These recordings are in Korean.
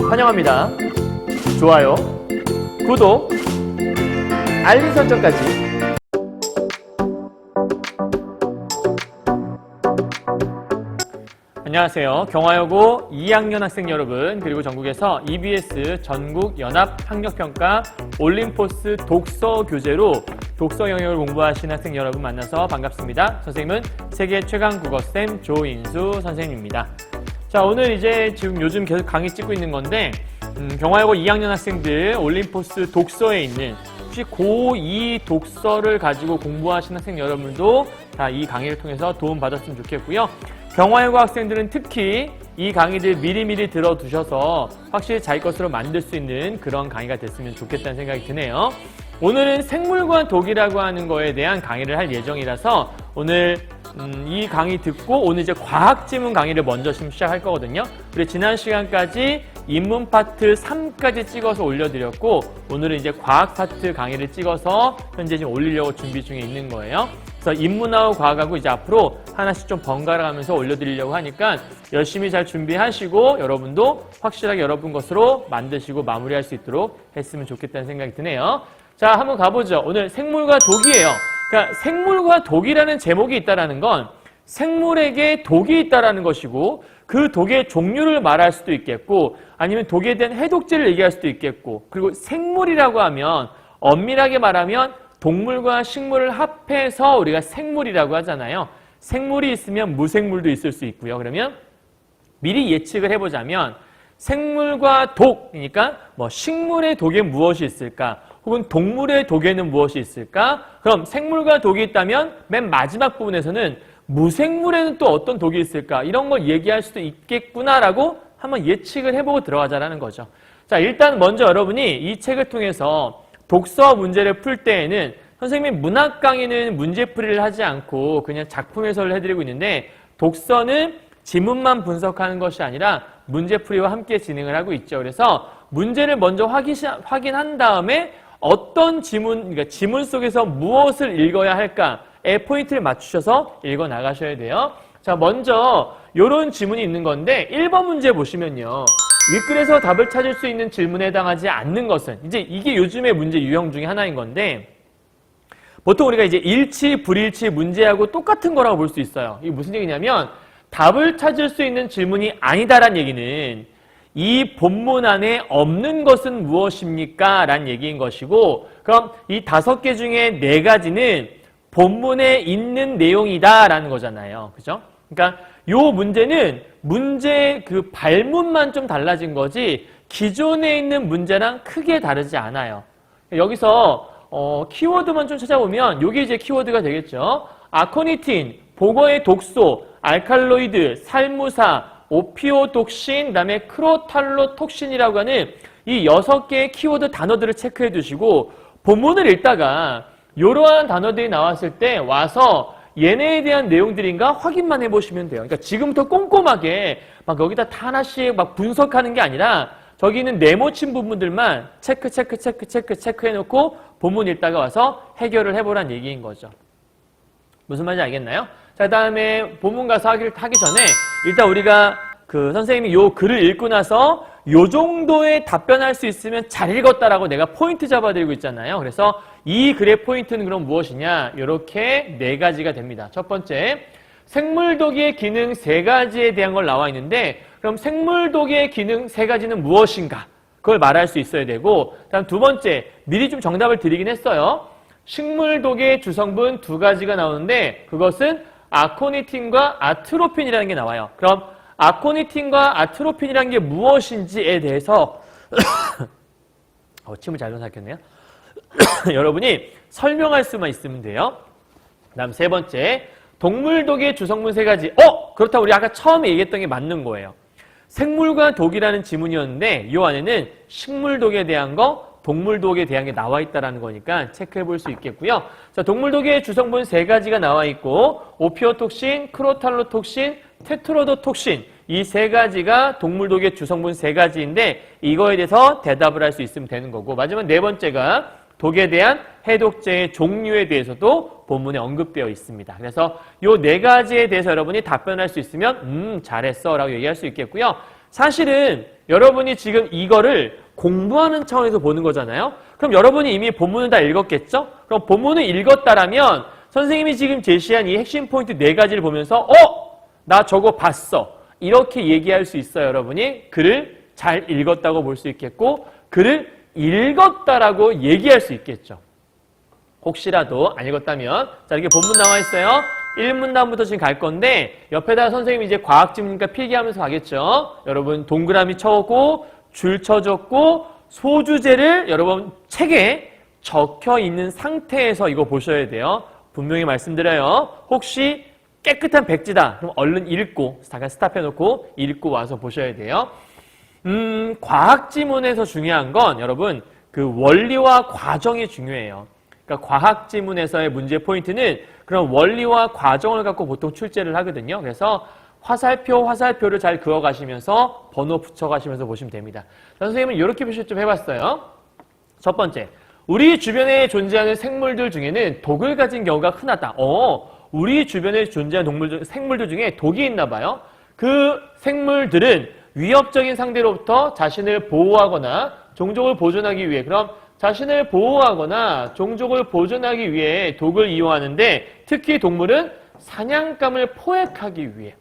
환영합니다. 좋아요, 구독, 알림 설정까지. 안녕하세요. 경화여고 2학년 학생 여러분, 그리고 전국에서 EBS 전국연합학력평가 올림포스 독서 교재로 독서 영역을 공부하시는 학생 여러분 만나서 반갑습니다. 선생님은 세계 최강 국어쌤 조인수 선생님입니다. 자, 오늘 이제 지금 요즘 계속 강의 찍고 있는 건데 경화여고 2학년 학생들 올림포스 독서에 있는 혹시 고2 독서를 가지고 공부하시는 학생 여러분도 다 이 강의를 통해서 도움 받았으면 좋겠고요. 경화여고 학생들은 특히 이 강의들 미리미리 들어두셔서 확실히 자기 것으로 만들 수 있는 그런 강의가 됐으면 좋겠다는 생각이 드네요. 오늘은 생물과 독이라고 하는 거에 대한 강의를 할 예정이라서 오늘 이 강의 듣고 오늘 이제 과학지문 강의를 먼저 시작할 거거든요. 우리 지난 시간까지 인문 파트 3까지 찍어서 올려드렸고 오늘은 이제 과학 파트 강의를 찍어서 현재 지금 올리려고 준비 중에 있는 거예요. 그래서 인문하고 과학하고 이제 앞으로 하나씩 좀 번갈아 가면서 올려드리려고 하니까 열심히 잘 준비하시고 여러분도 확실하게 여러분 것으로 만드시고 마무리할 수 있도록 했으면 좋겠다는 생각이 드네요. 자, 한번 가보죠. 오늘 생물과 독이에요. 그러니까 생물과 독이라는 제목이 있다는 건 생물에게 독이 있다는 것이고 그 독의 종류를 말할 수도 있겠고 아니면 독에 대한 해독제를 얘기할 수도 있겠고 그리고 생물이라고 하면 엄밀하게 말하면 동물과 식물을 합해서 우리가 생물이라고 하잖아요. 생물이 있으면 무생물도 있을 수 있고요. 그러면 미리 예측을 해보자면 생물과 독, 그러니까 뭐 식물의 독에 무엇이 있을까? 혹은 동물의 독에는 무엇이 있을까? 그럼 생물과 독이 있다면 맨 마지막 부분에서는 무생물에는 또 어떤 독이 있을까? 이런 걸 얘기할 수도 있겠구나라고 한번 예측을 해보고 들어가자라는 거죠. 자, 일단 먼저 여러분이 이 책을 통해서 독서 문제를 풀 때에는 선생님이 문학 강의는 문제풀이를 하지 않고 그냥 작품 해설을 해드리고 있는데 독서는 지문만 분석하는 것이 아니라 문제풀이와 함께 진행을 하고 있죠. 그래서 문제를 먼저 확인한 다음에 어떤 지문, 그러니까 지문 속에서 무엇을 읽어야 할까에 포인트를 맞추셔서 읽어 나가셔야 돼요. 자, 먼저 이런 지문이 있는 건데 1번 문제 보시면요. 윗글에서 답을 찾을 수 있는 질문에 해당하지 않는 것은 이제 이게 요즘의 문제 유형 중에 하나인 건데 보통 우리가 이제 일치, 불일치 문제하고 똑같은 거라고 볼 수 있어요. 이게 무슨 얘기냐면 답을 찾을 수 있는 질문이 아니다란 얘기는 이 본문 안에 없는 것은 무엇입니까? 라는 얘기인 것이고 그럼 이 5개 중에 4가지는 본문에 있는 내용이다 라는 거잖아요. 그죠? 그러니까 요 문제는 문제 그 발문만 좀 달라진 거지 기존에 있는 문제랑 크게 다르지 않아요. 여기서 키워드만 좀 찾아보면 요게 이제 키워드가 되겠죠. 아코니틴, 복어의 독소, 알칼로이드, 살무사, 오피오독신, 그다음에 크로탈로톡신이라고 하는 이 6개의 키워드 단어들을 체크해 두시고 본문을 읽다가 이러한 단어들이 나왔을 때 와서 얘네에 대한 내용들인가 확인만 해보시면 돼요. 그러니까 지금부터 꼼꼼하게 막 여기다 다 하나씩 막 분석하는 게 아니라 저기 있는 네모친 부분들만 체크해놓고 본문 읽다가 와서 해결을 해보란 얘기인 거죠. 무슨 말인지 알겠나요? 자, 그 다음에 본문 가서 하기 전에 일단 우리가 그 선생님이 요 글을 읽고 나서 요 정도의 답변할 수 있으면 잘 읽었다라고 내가 포인트 잡아드리고 있잖아요. 그래서 이 글의 포인트는 그럼 무엇이냐? 이렇게 4가지가 됩니다. 첫 번째, 생물독의 기능 3가지에 대한 걸 나와 있는데 그럼 생물독의 기능 3가지는 무엇인가? 그걸 말할 수 있어야 되고 다음 두 번째, 미리 좀 정답을 드리긴 했어요. 식물독의 주성분 2가지가 나오는데 그것은 아코니틴과 아트로핀이라는 게 나와요. 그럼 아코니틴과 아트로핀이라는 게 무엇인지에 대해서 침을 잘 삼켰네요. 여러분이 설명할 수만 있으면 돼요. 다음 세 번째, 동물독의 주성분 3가지. 그렇다고 우리 아까 처음에 얘기했던 게 맞는 거예요. 생물과 독이라는 지문이었는데 이 안에는 식물독에 대한 거, 동물독에 대한 게 나와 있다는 거니까 체크해 볼 수 있겠고요. 자, 동물독의 주성분 3가지가 나와 있고 오피오톡신, 크로탈로톡신, 테트로도톡신 이 3가지가 동물독의 주성분 3가지인데 이거에 대해서 대답을 할 수 있으면 되는 거고 마지막 4번째가 독에 대한 해독제의 종류에 대해서도 본문에 언급되어 있습니다. 그래서 이 4가지에 대해서 여러분이 답변할 수 있으면 잘했어 라고 얘기할 수 있겠고요. 사실은 여러분이 지금 이거를 공부하는 차원에서 보는 거잖아요. 그럼 여러분이 이미 본문을 다 읽었겠죠? 그럼 본문을 읽었다라면 선생님이 지금 제시한 이 핵심 포인트 4가지를 보면서 나 저거 봤어. 이렇게 얘기할 수 있어요. 여러분이 글을 잘 읽었다고 볼 수 있겠고 글을 읽었다라고 얘기할 수 있겠죠. 혹시라도 안 읽었다면 자 이렇게 본문 나와 있어요. 1문단부터 지금 갈 건데 옆에다 선생님이 이제 과학지문이니까 필기하면서 가겠죠. 여러분 동그라미 쳐오고 줄 쳐줬고 소주제를 여러분 책에 적혀 있는 상태에서 이거 보셔야 돼요. 분명히 말씀드려요. 혹시 깨끗한 백지다. 그럼 얼른 읽고 잠깐 스탑해놓고 읽고 와서 보셔야 돼요. 과학지문에서 중요한 건 여러분 그 원리와 과정이 중요해요. 그러니까 과학지문에서의 문제 포인트는 그런 원리와 과정을 갖고 보통 출제를 하거든요. 그래서 화살표를 잘 그어가시면서 번호 붙여가시면서 보시면 됩니다. 선생님은 이렇게 표시를 좀 해봤어요. 첫 번째, 우리 주변에 존재하는 생물들 중에는 독을 가진 경우가 흔하다. 우리 주변에 존재하는 생물들 중에 독이 있나 봐요. 그 생물들은 위협적인 상대로부터 자신을 보호하거나 종족을 보존하기 위해 그럼 자신을 보호하거나 종족을 보존하기 위해 독을 이용하는데 특히 동물은 사냥감을 포획하기 위해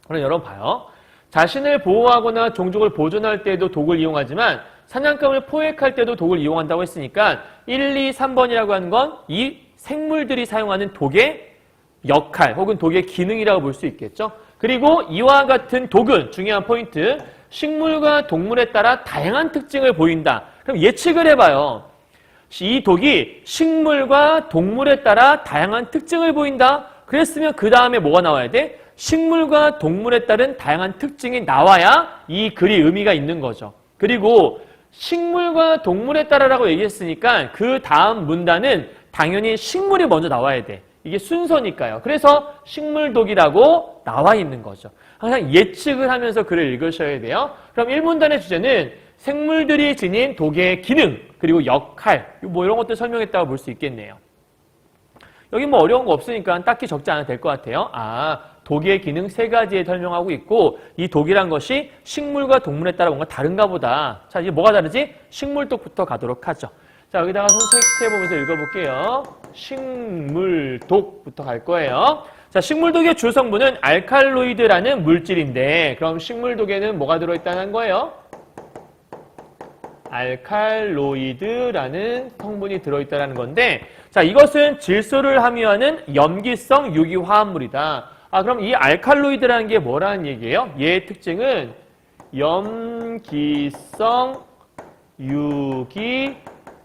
그럼 여러분 봐요. 자신을 보호하거나 종족을 보존할 때도 독을 이용하지만 사냥감을 포획할 때도 독을 이용한다고 했으니까 1, 2, 3번이라고 하는 건 이 생물들이 사용하는 독의 역할 혹은 독의 기능이라고 볼 수 있겠죠. 그리고 이와 같은 독은 중요한 포인트 식물과 동물에 따라 다양한 특징을 보인다. 그럼 예측을 해봐요. 이 독이 식물과 동물에 따라 다양한 특징을 보인다. 그랬으면 그 다음에 뭐가 나와야 돼? 식물과 동물에 따른 다양한 특징이 나와야 이 글이 의미가 있는 거죠. 그리고 식물과 동물에 따라라고 얘기했으니까 그 다음 문단은 당연히 식물이 먼저 나와야 돼. 이게 순서니까요. 그래서 식물독이라고 나와 있는 거죠. 항상 예측을 하면서 글을 읽으셔야 돼요. 그럼 1문단의 주제는 생물들이 지닌 독의 기능, 그리고 역할, 뭐 이런 것들 설명했다고 볼 수 있겠네요. 여기 뭐 어려운 거 없으니까 딱히 적지 않아도 될 것 같아요. 독의 기능 3가지에 설명하고 있고 이 독이란 것이 식물과 동물에 따라 뭔가 다른가 보다. 자, 이제 뭐가 다르지? 식물독부터 가도록 하죠. 자, 여기다가 선택해보면서 읽어볼게요. 식물독부터 갈 거예요. 자, 식물독의 주 성분은 알칼로이드라는 물질인데 그럼 식물독에는 뭐가 들어있다는 거예요? 알칼로이드라는 성분이 들어있다는 건데 자, 이것은 질소를 함유하는 염기성 유기화합물이다. 그럼 이 알칼로이드라는 게 뭐라는 얘기예요? 얘의 특징은 염기성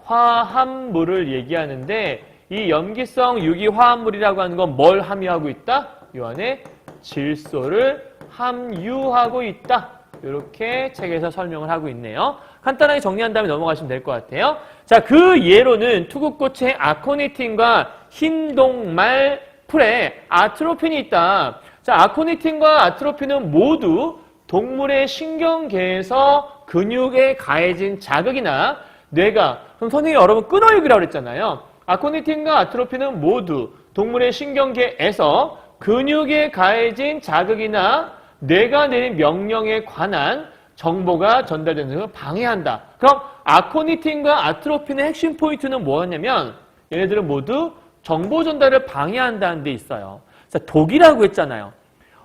유기화합물을 얘기하는데 이 염기성 유기화합물이라고 하는 건 뭘 함유하고 있다? 이 안에 질소를 함유하고 있다. 이렇게 책에서 설명을 하고 있네요. 간단하게 정리한 다음에 넘어가시면 될 것 같아요. 자, 그 예로는 투구꽃의 아코니틴과 흰동말 풀에 아트로핀이 있다. 자, 아코니틴과 아트로핀은 모두 동물의 신경계에서 근육에 가해진 자극이나 뇌가 그럼 선생님이 여러분 끊어읽으라고 그랬잖아요. 아코니틴과 아트로핀은 모두 동물의 신경계에서 근육에 가해진 자극이나 뇌가 내린 명령에 관한 정보가 전달되는 것을 방해한다. 그럼 아코니틴과 아트로핀의 핵심 포인트는 뭐였냐면 얘네들은 모두 정보 전달을 방해한다는 데 있어요. 자, 독이라고 했잖아요.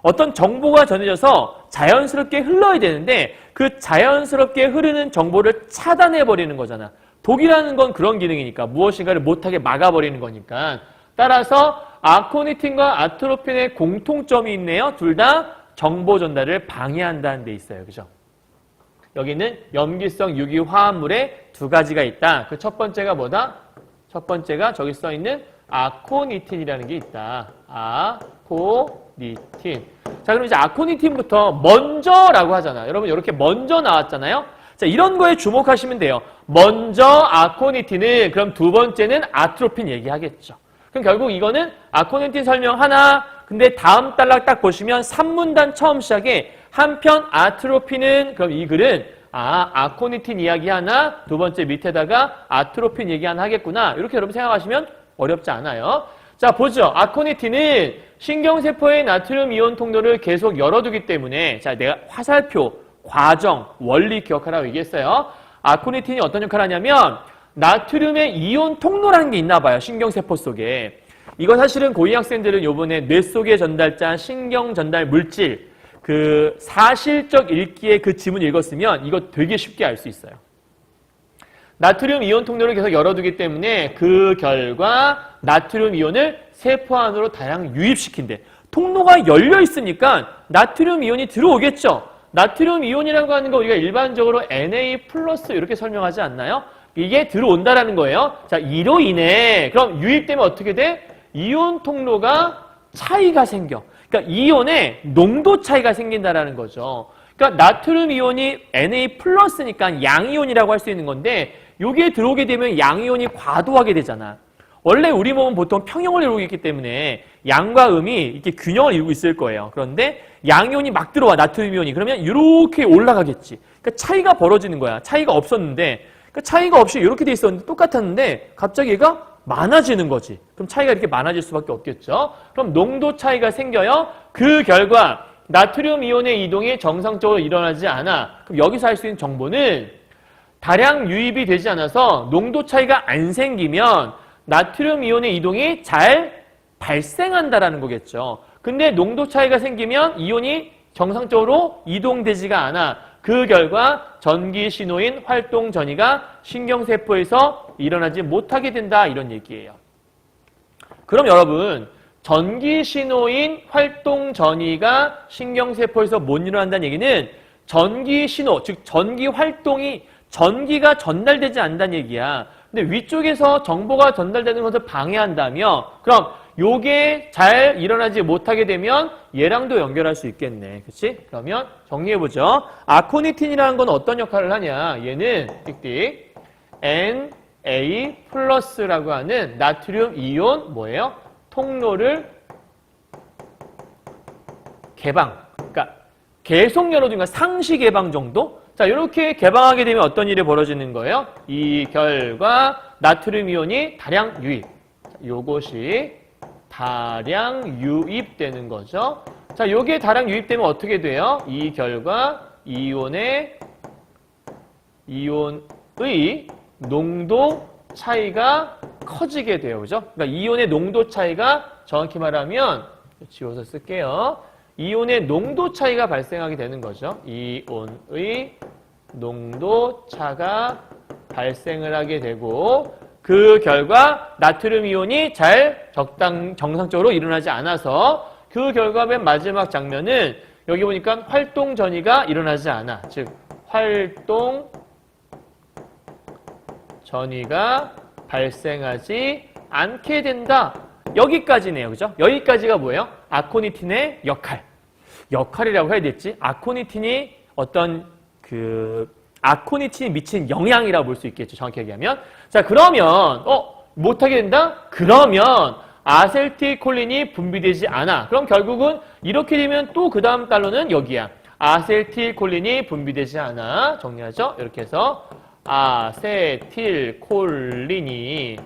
어떤 정보가 전해져서 자연스럽게 흘러야 되는데 그 자연스럽게 흐르는 정보를 차단해버리는 거잖아. 독이라는 건 그런 기능이니까 무엇인가를 못하게 막아버리는 거니까 따라서 아코니틴과 아트로핀의 공통점이 있네요. 둘 다 정보 전달을 방해한다는 데 있어요. 그죠? 여기는 염기성 유기화합물의 2가지가 있다. 그 첫 번째가 뭐다? 첫 번째가 저기 써있는 아코니틴이라는 게 있다. 아코니틴. 자, 그럼 이제 아코니틴부터 먼저라고 하잖아. 여러분 이렇게 먼저 나왔잖아요. 자, 이런 거에 주목하시면 돼요. 먼저 아코니틴은 그럼 2번째는 아트로핀 얘기하겠죠. 그럼 결국 이거는 아코니틴 설명 하나. 근데 다음 단락 딱 보시면 3문단 처음 시작에 한편 아트로핀은 그럼 이 글은 아코니틴 이야기 하나, 2번째 밑에다가 아트로핀 얘기 하나 하겠구나. 이렇게 여러분 생각하시면 어렵지 않아요. 자, 보죠. 아코니틴은 신경세포의 나트륨 이온 통로를 계속 열어두기 때문에 자, 내가 화살표 과정, 원리 기억하라고 얘기했어요. 아코니틴이 어떤 역할을 하냐면 나트륨의 이온 통로라는 게 있나 봐요. 신경세포 속에. 이거 사실은 고2 학생들은 요번에 뇌 속의 전달자 신경 전달 물질 그 사실적 읽기의 그 지문 읽었으면 이거 되게 쉽게 알 수 있어요. 나트륨 이온 통로를 계속 열어두기 때문에 그 결과 나트륨 이온을 세포 안으로 다량 유입시킨대. 통로가 열려 있으니까 나트륨 이온이 들어오겠죠. 나트륨 이온이라고 하는 거 우리가 일반적으로 Na+ 이렇게 설명하지 않나요? 이게 들어온다라는 거예요. 자, 이로 인해 그럼 유입되면 어떻게 돼? 이온 통로가 차이가 생겨. 그러니까 이온의 농도 차이가 생긴다라는 거죠. 그러니까 나트륨 이온이 Na+니까 양이온이라고 할 수 있는 건데 여기에 들어오게 되면 양이온이 과도하게 되잖아. 원래 우리 몸은 보통 평형을 이루고 있기 때문에 양과 음이 이렇게 균형을 이루고 있을 거예요. 그런데 양이온이 막 들어와, 나트륨 이온이. 그러면 이렇게 올라가겠지. 그러니까 차이가 벌어지는 거야. 차이가 없었는데, 그러니까 차이가 없이 이렇게 돼 있었는데 똑같았는데 갑자기 얘가 많아지는 거지. 그럼 차이가 이렇게 많아질 수밖에 없겠죠. 그럼 농도 차이가 생겨요. 그 결과 나트륨 이온의 이동이 정상적으로 일어나지 않아. 그럼 여기서 할 수 있는 정보는 다량 유입이 되지 않아서 농도 차이가 안 생기면 나트륨 이온의 이동이 잘 발생한다라는 거겠죠. 근데 농도 차이가 생기면 이온이 정상적으로 이동되지가 않아. 그 결과 전기 신호인 활동 전이가 신경세포에서 일어나지 못하게 된다. 이런 얘기예요. 그럼 여러분, 전기 신호인 활동 전이가 신경세포에서 못 일어난다는 얘기는 전기 신호, 즉 전기 활동이 전기가 전달되지 않는다는 얘기야. 근데 위쪽에서 정보가 전달되는 것을 방해한다며 그럼 요게 잘 일어나지 못하게 되면 얘랑도 연결할 수 있겠네. 그치? 그러면 정리해보죠. 아코니틴이라는 건 어떤 역할을 하냐. 얘는 띡띡 Na+라고 하는 나트륨 이온 뭐예요? 통로를 개방. 그러니까 계속 열어두니까 상시 개방 정도? 자, 이렇게 개방하게 되면 어떤 일이 벌어지는 거예요? 이 결과 나트륨 이온이 다량 유입. 요것이 다량 유입되는 거죠. 자, 요게 다량 유입되면 어떻게 돼요? 이 결과 이온의 농도 차이가 커지게 돼요. 그죠? 그러니까 이온의 농도 차이가 정확히 말하면 지워서 쓸게요. 이온의 농도 차이가 발생하게 되는 거죠. 이온의 농도 차가 발생을 하게 되고 그 결과 나트륨 이온이 잘 정상적으로 일어나지 않아서 그 결과 맨 마지막 장면은 여기 보니까 활동 전이가 일어나지 않아. 즉 활동 전이가 발생하지 않게 된다. 여기까지네요. 그죠? 여기까지가 뭐예요? 아코니틴의 역할이라고 해야 됐지. 아코니틴이 어떤 아코니틴이 미친 영향이라고 볼 수 있겠죠. 정확히 얘기하면. 자, 그러면 못하게 된다? 그러면 아세틸콜린이 분비되지 않아. 그럼 결국은 이렇게 되면 또 그 다음 달러는 여기야. 아세틸콜린이 분비되지 않아. 정리하죠? 이렇게 해서 아세틸콜린이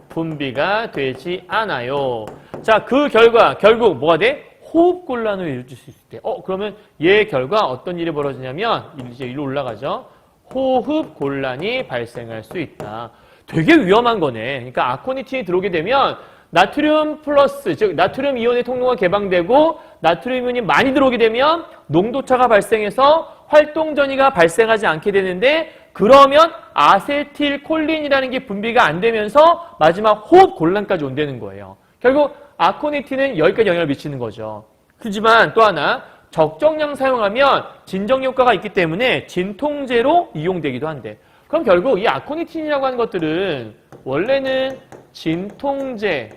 분비가 되지 않아요. 자, 그 결과 결국 뭐가 돼? 호흡곤란을 일으킬 수 있대. 그러면 얘 결과 어떤 일이 벌어지냐면 이제 일로 올라가죠. 호흡곤란이 발생할 수 있다. 되게 위험한 거네. 그러니까 아코니틴이 들어오게 되면 나트륨 플러스, 즉 나트륨 이온의 통로가 개방되고 나트륨 이온이 많이 들어오게 되면 농도차가 발생해서 활동 전이가 발생하지 않게 되는데 그러면 아세틸콜린이라는 게 분비가 안 되면서 마지막 호흡곤란까지 온다는 거예요. 결국 아코니틴은 여기까지 영향을 미치는 거죠. 하지만 또 하나 적정량 사용하면 진정 효과가 있기 때문에 진통제로 이용되기도 한대. 그럼 결국 이 아코니틴이라고 하는 것들은 원래는 진통제로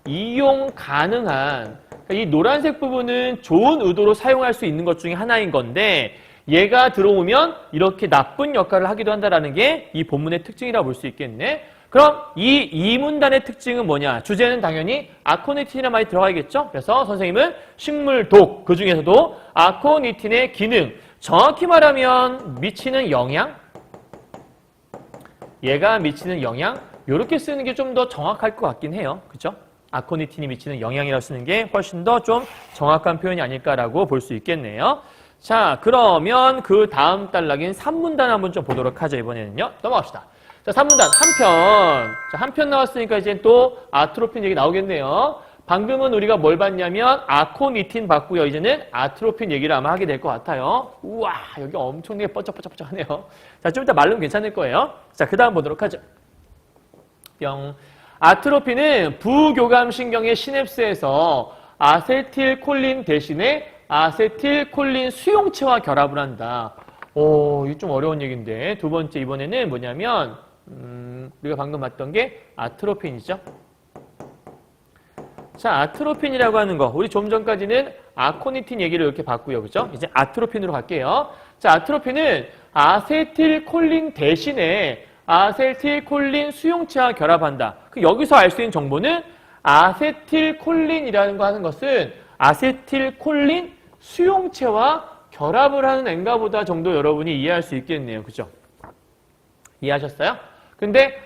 이용 가능한 이 노란색 부분은 좋은 의도로 사용할 수 있는 것 중에 하나인 건데 얘가 들어오면 이렇게 나쁜 역할을 하기도 한다는 게 이 본문의 특징이라고 볼 수 있겠네. 그럼 이 문단의 특징은 뭐냐? 주제는 당연히 아코니틴이란 말이 들어가야겠죠? 그래서 선생님은 식물독, 그 중에서도 아코니틴의 기능, 정확히 말하면 미치는 영향? 얘가 미치는 영향? 이렇게 쓰는 게 좀 더 정확할 것 같긴 해요. 그죠? 아코니틴이 미치는 영향이라고 쓰는 게 훨씬 더 좀 정확한 표현이 아닐까라고 볼 수 있겠네요. 자, 그러면 그 다음 단락인 3문단 한번 좀 보도록 하죠. 이번에는요. 넘어갑시다. 자, 3문단 한 편 나왔으니까 이제 또 아트로핀 얘기 나오겠네요. 방금은 우리가 뭘 봤냐면 아코니틴 봤고요. 이제는 아트로핀 얘기를 아마 하게 될 것 같아요. 우와, 여기 엄청나게 뻐쩍뻐쩍하네요. 자, 좀 이따 말르면 괜찮을 거예요. 자, 그 다음 보도록 하죠. 뿅. 아트로핀은 부교감신경의 시냅스에서 아세틸콜린 대신에 아세틸콜린 수용체와 결합을 한다. 오, 이거 좀 어려운 얘기인데. 두 번째 이번에는 뭐냐면 우리가 방금 봤던 게 아트로핀이죠. 자, 아트로핀이라고 하는 거. 우리 좀 전까지는 아코니틴 얘기를 이렇게 봤고요. 그죠? 이제 아트로핀으로 갈게요. 자, 아트로핀은 아세틸콜린 대신에 아세틸콜린 수용체와 결합한다. 여기서 알 수 있는 정보는 아세틸콜린이라는 거 하는 것은 아세틸콜린 수용체와 결합을 하는 앤가 보다 정도 여러분이 이해할 수 있겠네요. 그죠? 이해하셨어요? 근데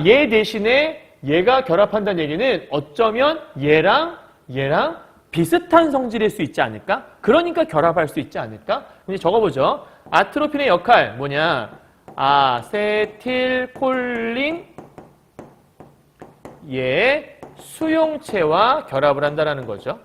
얘 대신에 얘가 결합한다는 얘기는 어쩌면 얘랑 비슷한 성질일 수 있지 않을까? 그러니까 결합할 수 있지 않을까? 이제 적어보죠. 아트로핀의 역할 뭐냐? 아세틸콜린 얘 수용체와 결합을 한다라는 거죠.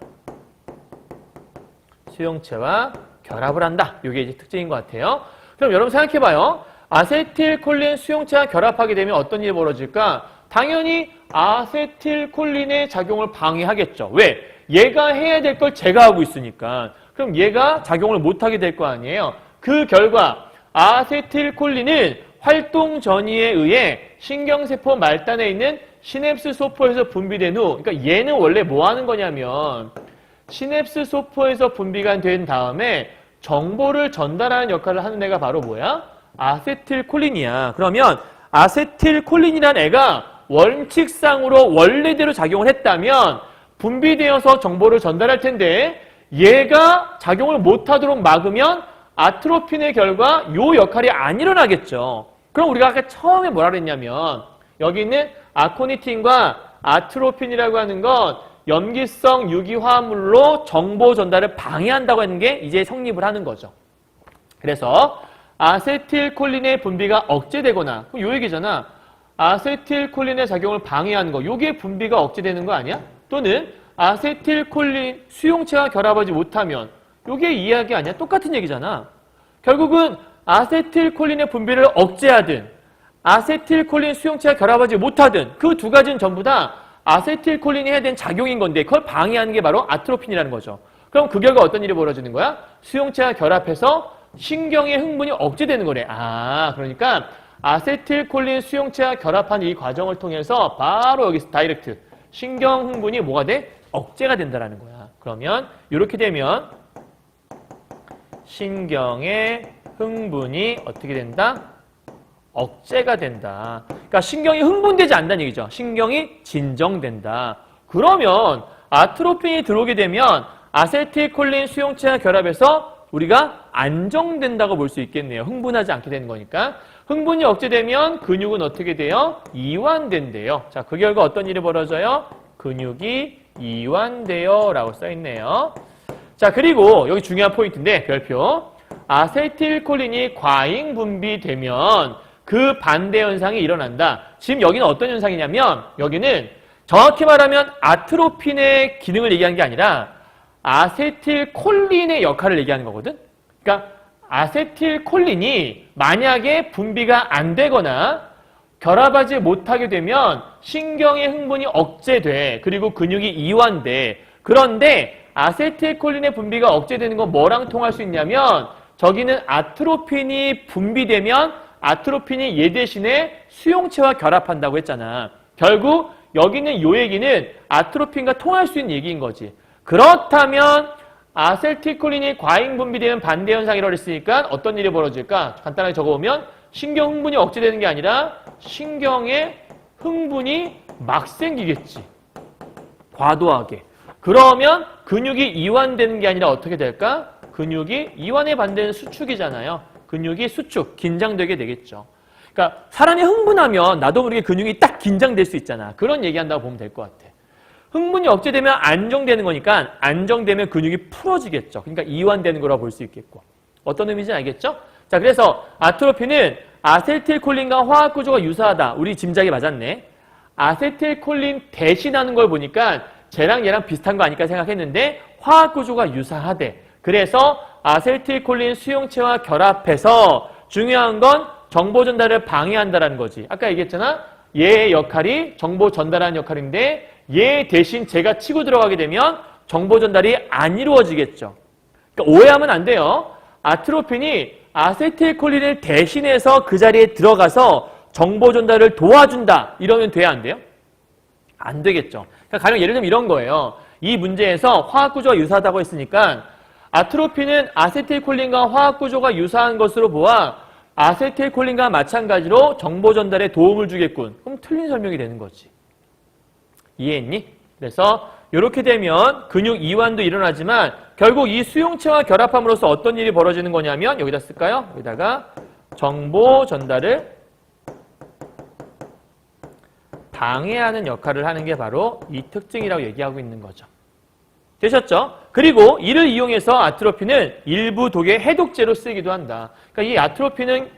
수용체와 결합을 한다. 이게 이제 특징인 것 같아요. 그럼 여러분 생각해봐요. 아세틸콜린 수용체와 결합하게 되면 어떤 일이 벌어질까? 당연히 아세틸콜린의 작용을 방해하겠죠. 왜? 얘가 해야 될 걸 제가 하고 있으니까. 그럼 얘가 작용을 못하게 될 거 아니에요. 그 결과 아세틸콜린은 활동 전이에 의해 신경세포 말단에 있는 시냅스 소포에서 분비된 후, 그러니까 얘는 원래 뭐 하는 거냐면 시냅스 소포에서 분비가 된 다음에 정보를 전달하는 역할을 하는 애가 바로 뭐야? 아세틸콜린이야. 그러면 아세틸콜린이라는 애가 원칙상으로 원래대로 작용을 했다면 분비되어서 정보를 전달할 텐데 얘가 작용을 못하도록 막으면 아트로핀의 결과 요 역할이 안 일어나겠죠. 그럼 우리가 아까 처음에 뭐라 그랬냐면 여기 있는 아코니틴과 아트로핀이라고 하는 건 염기성 유기화합물로 정보 전달을 방해한다고 하는 게 이제 성립을 하는 거죠. 그래서 아세틸콜린의 분비가 억제되거나 요 얘기잖아. 아세틸콜린의 작용을 방해하는 거. 요게 분비가 억제되는 거 아니야? 또는 아세틸콜린 수용체와 결합하지 못하면 요게 이야기 아니야? 똑같은 얘기잖아. 결국은 아세틸콜린의 분비를 억제하든 아세틸콜린 수용체와 결합하지 못하든 그 두 가지는 전부 다 아세틸콜린이 해야 되는 작용인 건데 그걸 방해하는 게 바로 아트로핀이라는 거죠. 그럼 그 결과 어떤 일이 벌어지는 거야? 수용체와 결합해서 신경의 흥분이 억제되는 거래. 그러니까 아세틸콜린 수용체와 결합한 이 과정을 통해서 바로 여기서 다이렉트 신경 흥분이 뭐가 돼? 억제가 된다라는 거야. 그러면 이렇게 되면 신경의 흥분이 어떻게 된다? 억제가 된다. 그러니까 신경이 흥분되지 않는다는 얘기죠. 신경이 진정된다. 그러면 아트로핀이 들어오게 되면 아세틸콜린 수용체와 결합해서 우리가 안정된다고 볼 수 있겠네요. 흥분하지 않게 되는 거니까. 흥분이 억제되면 근육은 어떻게 돼요? 이완된대요. 자, 그 결과 어떤 일이 벌어져요? 근육이 이완돼요 라고 써있네요. 자, 그리고 여기 중요한 포인트인데 별표. 아세틸콜린이 과잉 분비되면 그 반대 현상이 일어난다. 지금 여기는 어떤 현상이냐면 여기는 정확히 말하면 아트로핀의 기능을 얘기하는 게 아니라 아세틸콜린의 역할을 얘기하는 거거든. 그러니까 아세틸콜린이 만약에 분비가 안 되거나 결합하지 못하게 되면 신경의 흥분이 억제돼. 그리고 근육이 이완돼. 그런데 아세틸콜린의 분비가 억제되는 건 뭐랑 통할 수 있냐면 저기는 아트로핀이 분비되면 아트로핀이 얘 대신에 수용체와 결합한다고 했잖아. 결국 여기는 요 얘기는 아트로핀과 통할 수 있는 얘기인 거지. 그렇다면 아세틸콜린이 과잉 분비되는 반대 현상이라고 했으니까 어떤 일이 벌어질까? 간단하게 적어보면 신경 흥분이 억제되는 게 아니라 신경의 흥분이 막 생기겠지. 과도하게. 그러면 근육이 이완되는 게 아니라 어떻게 될까? 근육이 이완의 반대는 수축이잖아요. 근육이 수축, 긴장되게 되겠죠. 그러니까 사람이 흥분하면 나도 모르게 근육이 딱 긴장될 수 있잖아. 그런 얘기한다고 보면 될 것 같아. 흥분이 억제되면 안정되는 거니까 안정되면 근육이 풀어지겠죠. 그러니까 이완되는 거라고 볼 수 있겠고. 어떤 의미인지 알겠죠? 자, 그래서 아트로피는 아세틸콜린과 화학 구조가 유사하다. 우리 짐작이 맞았네. 아세틸콜린 대신하는 걸 보니까 쟤랑 얘랑 비슷한 거 아닐까 생각했는데 화학 구조가 유사하대. 그래서 아세틸콜린 수용체와 결합해서 중요한 건 정보 전달을 방해한다라는 거지. 아까 얘기했잖아. 얘의 역할이 정보 전달하는 역할인데 얘 대신 제가 치고 들어가게 되면 정보 전달이 안 이루어지겠죠. 그러니까 오해하면 안 돼요. 아트로핀이 아세틸콜린을 대신해서 그 자리에 들어가서 정보 전달을 도와준다. 이러면 돼야 안 돼요? 안 되겠죠. 그러니까 가령 예를 들면 이런 거예요. 이 문제에서 화학 구조가 유사하다고 했으니까 아트로핀은 아세틸콜린과 화학 구조가 유사한 것으로 보아 아세틸콜린과 마찬가지로 정보 전달에 도움을 주겠군. 그럼 틀린 설명이 되는 거지. 이해했니? 그래서 이렇게 되면 근육 이완도 일어나지만 결국 이 수용체와 결합함으로써 어떤 일이 벌어지는 거냐면 여기다 쓸까요? 여기다가 정보 전달을 방해하는 역할을 하는 게 바로 이 특징이라고 얘기하고 있는 거죠. 되셨죠? 그리고 이를 이용해서 아트로핀은 일부 독의 해독제로 쓰이기도 한다. 그러니까 이 아트로핀은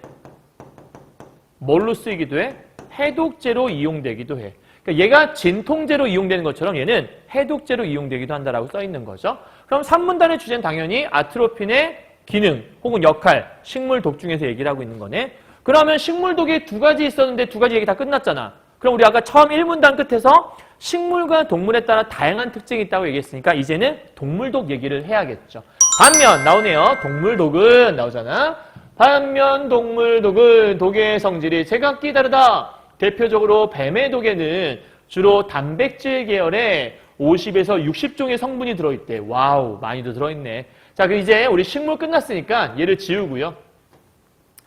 뭘로 쓰이기도 해? 해독제로 이용되기도 해. 그러니까 얘가 진통제로 이용되는 것처럼 얘는 해독제로 이용되기도 한다라고 써 있는 거죠. 그럼 3문단의 주제는 당연히 아트로핀의 기능 혹은 역할, 식물독 중에서 얘기를 하고 있는 거네. 그러면 식물독이 두 가지 있었는데 두 가지 얘기 다 끝났잖아. 그럼 우리 아까 처음 1문단 끝에서 식물과 동물에 따라 다양한 특징이 있다고 얘기했으니까 이제는 동물독 얘기를 해야겠죠. 반면 나오네요. 동물독은 나오잖아. 반면 동물독은 독의 성질이 제각기 다르다. 대표적으로 뱀의 독에는 주로 단백질 계열의 50에서 60종의 성분이 들어있대. 와우, 많이도 들어있네. 자, 그럼 이제 우리 식물 끝났으니까 얘를 지우고요.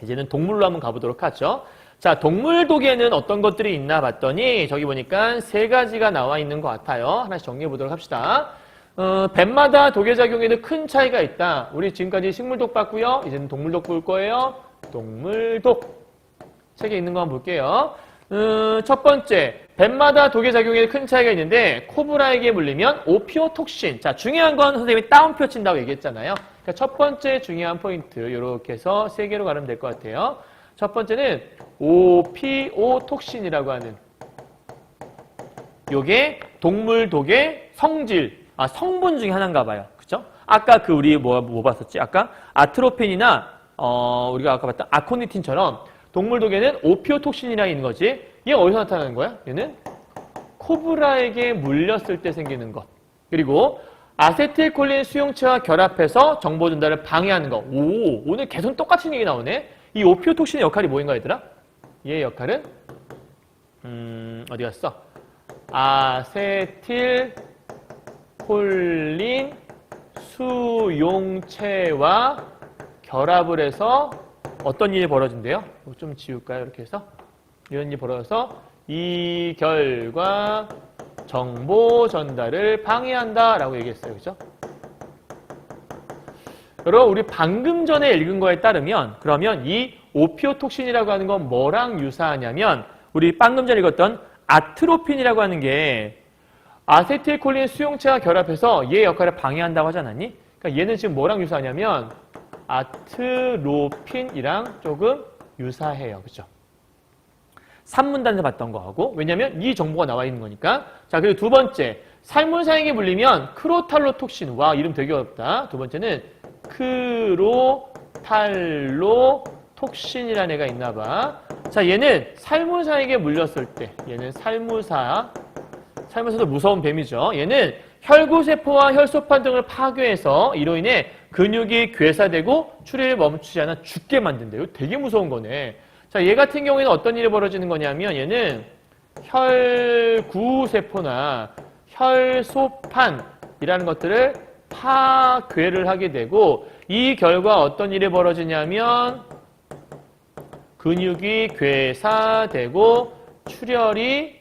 이제는 동물로 한번 가보도록 하죠. 자, 동물독에는 어떤 것들이 있나 봤더니 저기 보니까 3가지가 나와 있는 것 같아요. 하나씩 정리해 보도록 합시다. 뱀마다 독의 작용에는 큰 차이가 있다. 우리 지금까지 식물독 봤고요. 이제는 동물독 볼 거예요. 동물독. 책에 있는 거 한번 볼게요. 첫 번째, 뱀마다 독의 작용에 큰 차이가 있는데 코브라에게 물리면 오피오톡신. 자, 중요한 건 선생님이 따옴표 친다고 얘기했잖아요. 그러니까 첫 번째 중요한 포인트 이렇게 해서 3개로 가르면 될 것 같아요. 첫 번째는 오피오톡신이라고 하는 요게 동물 독의 성질, 성분 중에 하나인가 봐요. 그죠? 아까 우리 뭐 봤었지? 아까 아트로핀이나 우리가 아까 봤던 아코니틴처럼 동물 독에는 오피오톡신이라는 있는 거지. 얘 어디서 나타나는 거야? 얘는 코브라에게 물렸을 때 생기는 것. 그리고 아세틸콜린 수용체와 결합해서 정보 전달을 방해하는 거. 오, 오늘 계속 똑같은 얘기 나오네. 이 오피오톡신의 역할이 뭐인가 얘들아? 얘의 역할은 어디 갔어? 아세틸콜린 수용체와 결합을 해서 어떤 일이 벌어진대요? 좀 지울까요? 이렇게 해서 이런 일이 벌어져서 이 결과 정보 전달을 방해한다라고 얘기했어요. 그죠? 여러분, 우리 방금 전에 읽은 거에 따르면 그러면 이 오피오톡신이라고 하는 건 뭐랑 유사하냐면 우리 방금 전에 읽었던 아트로핀이라고 하는 게 아세틸콜린 수용체와 결합해서 얘의 역할을 방해한다고 하지 않았니? 그러니까 얘는 지금 뭐랑 유사하냐면 아트로핀이랑 조금 유사해요. 그죠? 3문단에서 봤던 거하고. 왜냐면 이 정보가 나와 있는 거니까. 자, 그리고 두 번째. 살문사에게 물리면 크로탈로톡신. 와, 이름 되게 어렵다. 두 번째는 크로탈로톡신이라는 애가 있나 봐. 자, 얘는 살무사에게 물렸을 때. 얘는 살무사도 무서운 뱀이죠. 얘는 혈구세포와 혈소판 등을 파괴해서 이로 인해 근육이 괴사되고 출혈을 멈추지 않아 죽게 만든대요. 되게 무서운 거네. 자, 얘 같은 경우에는 어떤 일이 벌어지는 거냐면 얘는 혈구세포나 혈소판이라는 것들을 파괴를 하게 되고 이 결과 어떤 일이 벌어지냐면 근육이 괴사되고 출혈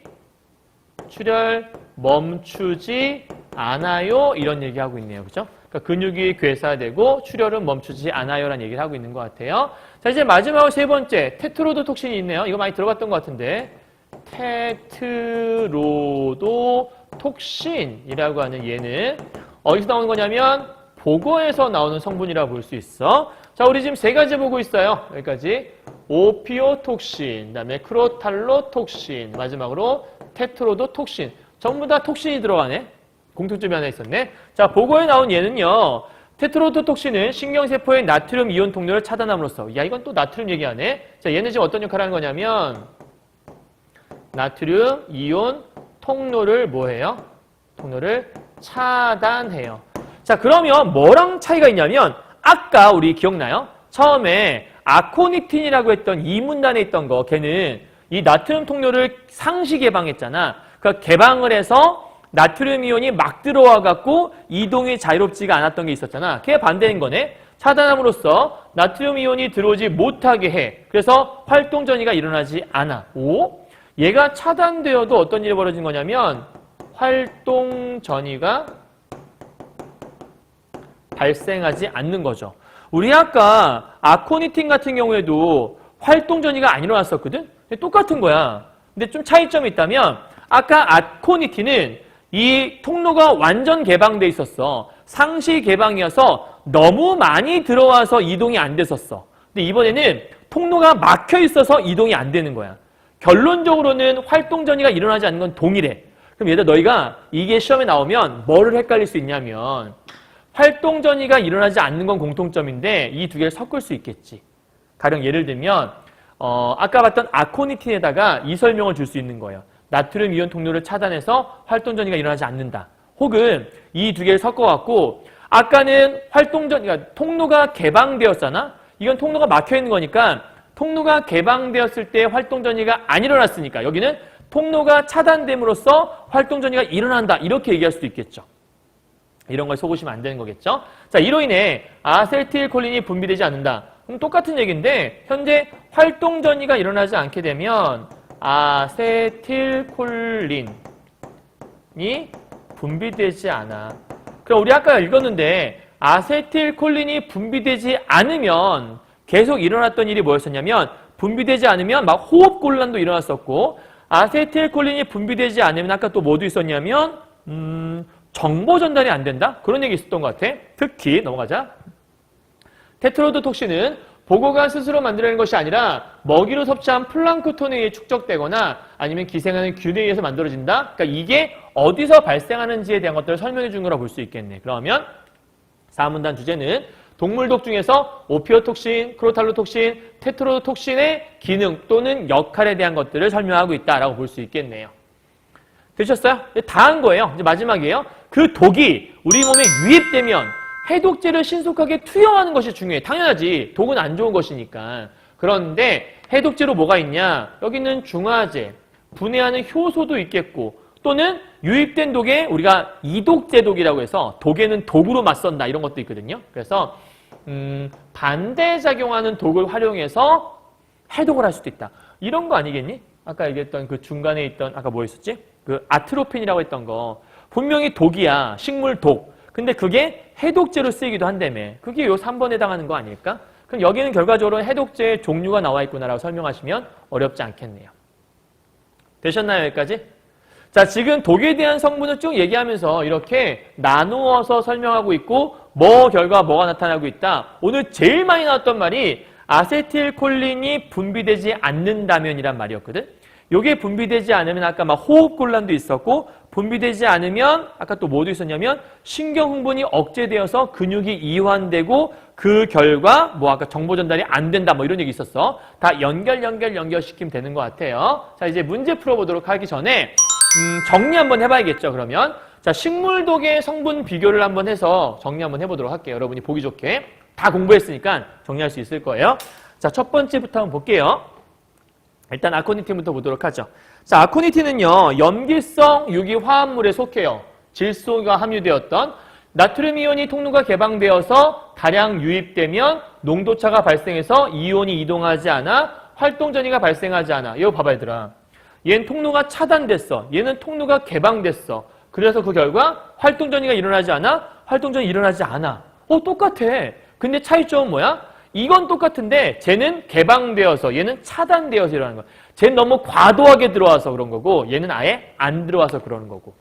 멈추지 않아요. 이런 얘기하고 있네요. 그죠? 그러니까 근육이 괴사되고 출혈은 멈추지 않아요라는 얘기를 하고 있는 것 같아요. 자, 이제 마지막으로 세 번째, 테트로도톡신이 있네요. 이거 많이 들어봤던 것 같은데. 테트로도톡신. 톡신이라고 하는 얘는 어디서 나오는 거냐면 보고에서 나오는 성분이라고 볼 수 있어. 자, 우리 지금 세 가지 보고 있어요. 여기까지. 오피오톡신, 그다음에 크로탈로톡신, 마지막으로 테트로도톡신. 전부 다 톡신이 들어가네. 공통점이 하나 있었네. 자, 보고에 나온 얘는요. 테트로도톡신은 신경세포의 나트륨 이온 통로를 차단함으로써. 야, 이건 또 나트륨 얘기하네. 자, 얘는 지금 어떤 역할을 하는 거냐면 나트륨 이온 통로를 뭐해요? 통로를 차단해요. 자, 그러면 뭐랑 차이가 있냐면 아까 우리 기억나요? 처음에 아코니틴이라고 했던 이 문단에 있던 거, 걔는 이 나트륨 통로를 상시 개방했잖아. 그러니까 개방을 해서 나트륨 이온이 막 들어와 갖고 이동이 자유롭지가 않았던 게 있었잖아. 그게 반대인 거네. 차단함으로써 나트륨 이온이 들어오지 못하게 해. 그래서 활동 전이가 일어나지 않아. 오? 얘가 차단되어도 어떤 일이 벌어진 거냐면 활동 전이가 발생하지 않는 거죠. 우리 아까 아코니틴 같은 경우에도 활동 전이가 안 일어났었거든? 똑같은 거야. 근데 좀 차이점이 있다면 아까 아코니틴은 이 통로가 완전 개방돼 있었어. 상시 개방이어서 너무 많이 들어와서 이동이 안 됐었어. 근데 이번에는 통로가 막혀 있어서 이동이 안 되는 거야. 결론적으로는 활동 전이가 일어나지 않는 건 동일해. 그럼 얘들 너희가 이게 시험에 나오면 뭐를 헷갈릴 수 있냐면 활동 전이가 일어나지 않는 건 공통점인데 이 두 개를 섞을 수 있겠지. 가령 예를 들면 아까 봤던 아코니틴에다가 이 설명을 줄 수 있는 거예요. 나트륨 이온 통로를 차단해서 활동 전이가 일어나지 않는다. 혹은 이 두 개를 섞어갖고 아까는 활동 전, 그러니까 통로가 개방되었잖아. 이건 통로가 막혀 있는 거니까 통로가 개방되었을 때 활동 전이가 안 일어났으니까 여기는 통로가 차단됨으로써 활동 전이가 일어난다. 이렇게 얘기할 수도 있겠죠. 이런 걸 속으시면 안 되는 거겠죠. 자, 이로 인해 아세틸콜린이 분비되지 않는다. 그럼 똑같은 얘기인데 현재 활동 전이가 일어나지 않게 되면 아세틸콜린이 분비되지 않아. 그럼 우리 아까 읽었는데 아세틸콜린이 분비되지 않으면 계속 일어났던 일이 뭐였었냐면 분비되지 않으면 막 호흡곤란도 일어났었고 아세틸콜린이 분비되지 않으면 아까 또 뭐도 있었냐면 정보 전달이 안 된다? 그런 얘기 있었던 것 같아. 특히 넘어가자. 테트로도톡신은 보고가 스스로 만들어낸 것이 아니라 먹이로 섭취한 플랑크톤에 의해 축적되거나 아니면 기생하는 균에 의해서 만들어진다. 그러니까 이게 어디서 발생하는지에 대한 것들을 설명해 준 거라고 볼 수 있겠네. 그러면 4문단 주제는 동물독 중에서 오피오톡신, 크로탈로톡신, 테트로도톡신의 기능 또는 역할에 대한 것들을 설명하고 있다라고 볼 수 있겠네요. 되셨어요? 다 한 거예요. 이제 마지막이에요. 그 독이 우리 몸에 유입되면 해독제를 신속하게 투여하는 것이 중요해. 당연하지. 독은 안 좋은 것이니까. 그런데 해독제로 뭐가 있냐? 여기는 중화제, 분해하는 효소도 있겠고 또는 유입된 독에 우리가 이독제독이라고 해서 독에는 독으로 맞선다 이런 것도 있거든요. 그래서 반대작용하는 독을 활용해서 해독을 할 수도 있다. 이런 거 아니겠니? 아까 얘기했던 그 중간에 있던 아까 뭐 있었지? 그 아트로핀이라고 했던 거 분명히 독이야. 식물 독. 근데 그게 해독제로 쓰이기도 한다며. 그게 요 3번에 해당하는 거 아닐까? 그럼 여기는 결과적으로 해독제의 종류가 나와 있구나라고 설명하시면 어렵지 않겠네요. 되셨나요? 여기까지? 자, 지금 독에 대한 성분을 쭉 얘기하면서 이렇게 나누어서 설명하고 있고 뭐 결과 뭐가 나타나고 있다. 오늘 제일 많이 나왔던 말이 아세틸콜린이 분비되지 않는다면이란 말이었거든. 요게 분비되지 않으면 아까 막 호흡곤란도 있었고 분비되지 않으면 아까 또 뭐도 있었냐면 신경흥분이 억제되어서 근육이 이완되고 그 결과 뭐 아까 정보 전달이 안 된다 뭐 이런 얘기 있었어. 다 연결시키면 되는 것 같아요. 자, 이제 문제 풀어보도록 하기 전에 정리 한번 해봐야겠죠. 그러면 자, 식물독의 성분 비교를 한번 해서 정리 한번 해보도록 할게요. 여러분이 보기 좋게 다 공부했으니까 정리할 수 있을 거예요. 자, 첫 번째부터 한번 볼게요. 일단 아코니틴부터 보도록 하죠. 자, 아코니틴은요, 염기성 유기화합물에 속해요. 질소가 함유되었던 나트륨 이온이 통로가 개방되어서 다량 유입되면 농도차가 발생해서 이온이 이동하지 않아 활동 전이가 발생하지 않아. 이거 봐봐 얘들아. 얘는 통로가 차단됐어. 얘는 통로가 개방됐어. 그래서 그 결과 활동 전이가 일어나지 않아? 활동 전이 일어나지 않아. 똑같아. 근데 차이점은 뭐야? 이건 똑같은데 쟤는 개방되어서 얘는 차단되어서 일어나는 거야. 쟤는 너무 과도하게 들어와서 그런 거고 얘는 아예 안 들어와서 그러는 거고.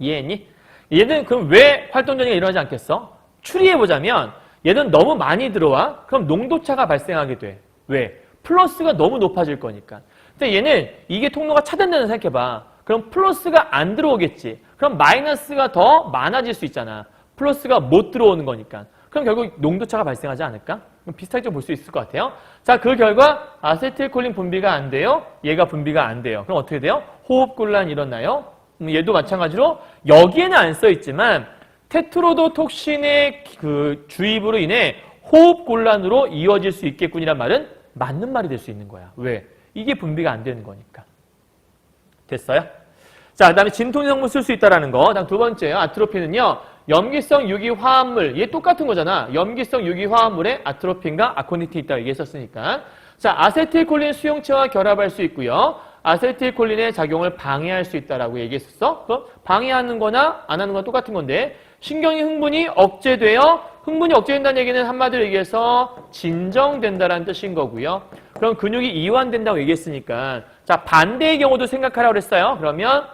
이해했니? 얘는 그럼 왜 활동 전이가 일어나지 않겠어? 추리해보자면 얘는 너무 많이 들어와. 그럼 농도차가 발생하게 돼. 왜? 플러스가 너무 높아질 거니까. 근데 얘는 이게 통로가 차단된다고 생각해봐. 그럼 플러스가 안 들어오겠지. 그럼 마이너스가 더 많아질 수 있잖아. 플러스가 못 들어오는 거니까. 그럼 결국 농도차가 발생하지 않을까? 비슷하게 좀 볼 수 있을 것 같아요. 자, 그 결과 아세틸콜린 분비가 안 돼요. 얘가 분비가 안 돼요. 그럼 어떻게 돼요? 호흡곤란이 일어나요. 얘도 마찬가지로 여기에는 안 써있지만 테트로도톡신의 그 주입으로 인해 호흡곤란으로 이어질 수 있겠군이란 말은 맞는 말이 될 수 있는 거야. 왜? 이게 분비가 안 되는 거니까. 됐어요? 자, 그 다음에 진통제 성분 쓸 수 있다는 거. 다음 두 번째요. 아트로핀은요. 염기성 유기화합물. 얘 똑같은 거잖아. 염기성 유기화합물에 아트로핀과 아코니틴이 있다고 얘기했었으니까. 자, 아세틸콜린 수용체와 결합할 수 있고요. 아세틸콜린의 작용을 방해할 수 있다라고 얘기했었어. 그럼 방해하는 거나 안 하는 건 똑같은 건데 신경의 흥분이 억제되어 흥분이 억제된다는 얘기는 한마디로 얘기해서 진정된다라는 뜻인 거고요. 그럼 근육이 이완된다고 얘기했으니까 자 반대의 경우도 생각하라고 그랬어요. 그러면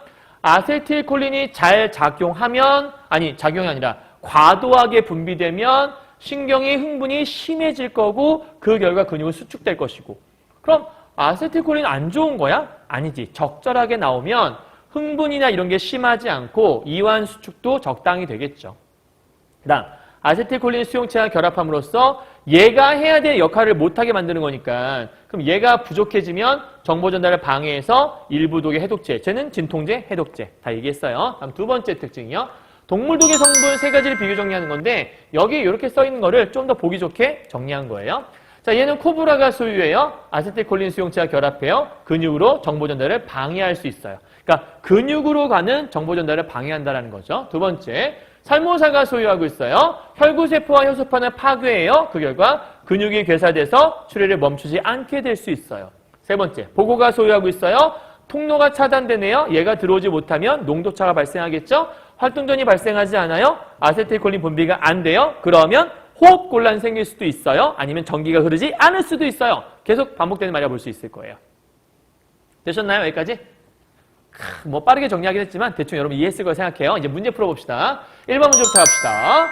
아세틸콜린이 잘 작용하면 작용이 아니라 과도하게 분비되면 신경의 흥분이 심해질 거고 그 결과 근육은 수축될 것이고 그럼 아세틸콜린 안 좋은 거야? 아니지. 적절하게 나오면 흥분이나 이런 게 심하지 않고 이완 수축도 적당히 되겠죠. 그 다음 아세틸콜린 수용체와 결합함으로써 얘가 해야 될 역할을 못하게 만드는 거니까 그럼 얘가 부족해지면 정보 전달을 방해해서 일부 독의 해독제, 쟤는 진통제, 해독제 다 얘기했어요. 다음 두 번째 특징이요. 동물 독의 성분 세 가지를 비교 정리하는 건데 여기 이렇게 써 있는 거를 좀 더 보기 좋게 정리한 거예요. 자, 얘는 코브라가 소유해요. 아세틸콜린 수용체와 결합해요. 근육으로 정보 전달을 방해할 수 있어요. 그러니까 근육으로 가는 정보 전달을 방해한다는 거죠. 두 번째, 살모사가 소유하고 있어요. 혈구세포와 혈소판을 파괴해요. 그 결과 근육이 괴사돼서 출혈을 멈추지 않게 될 수 있어요. 세 번째, 보고가 소유하고 있어요. 통로가 차단되네요. 얘가 들어오지 못하면 농도차가 발생하겠죠. 활동전이 발생하지 않아요. 아세틸콜린 분비가 안 돼요. 그러면 호흡곤란 생길 수도 있어요. 아니면 전기가 흐르지 않을 수도 있어요. 계속 반복되는 말이라 볼 수 있을 거예요. 되셨나요? 여기까지? 뭐 빠르게 정리하긴 했지만 대충 여러분 이해했을 거라 생각해요. 이제 문제 풀어봅시다. 1번 문제부터 갑시다.